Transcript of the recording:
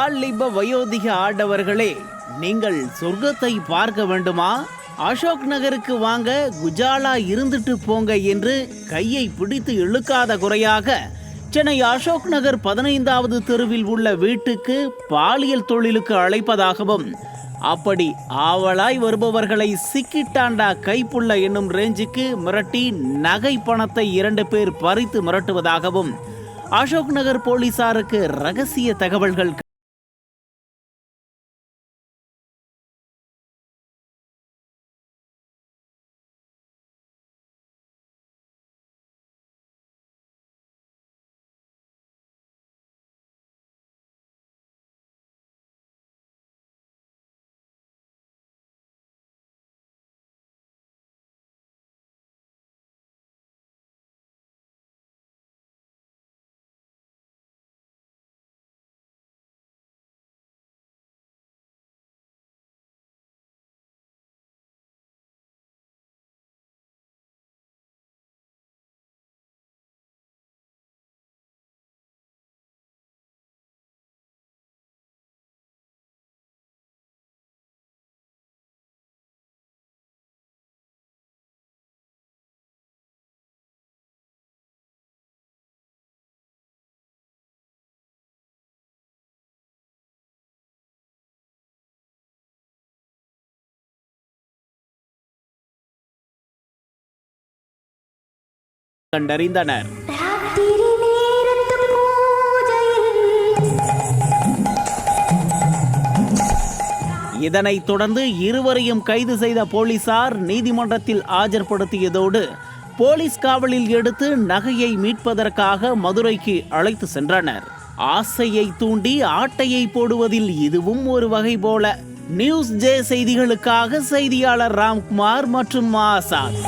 வாலிப வயோதிக ஆடவர்களே, நீங்கள் சொர்க்கத்தை பார்க்க வேண்டுமா? அசோக் நகருக்கு வாங்க, குஜாலா இருந்துட்டு போங்க என்று கையை பிடித்து இழுக்காத குறையாக சென்னை அசோக் நகர் 15வது தெருவில் உள்ள வீட்டுக்கு பாலியல் தொழிலுக்கு அழைப்பதாகவும், அப்படி ஆவலாய் வருபவர்களை சிக்கிட்டாண்டா கைப்புள்ள என்னும் ரேஞ்சுக்கு மிரட்டி நகை பணத்தை 2 பேர் பறித்து மிரட்டுவதாகவும் அசோக் நகர் போலீசாருக்கு ரகசிய தகவல்கள் கண்டறிந்தனர். இதனைத் தொடர்ந்து இருவரையும் கைது செய்த போலீசார் நீதிமன்றத்தில் ஆஜர்படுத்தியதோடு போலீஸ் காவலில் எடுத்து நகையை மீட்பதற்காக மதுரைக்கு அழைத்து சென்றனர். ஆசையை தூண்டி ஆட்டையை போடுவதில் இதுவும் ஒரு வகை போல. நியூஸ் ஜே செய்திகளுக்காக செய்தியாளர் ராம்குமார் மற்றும் ஆசாத்.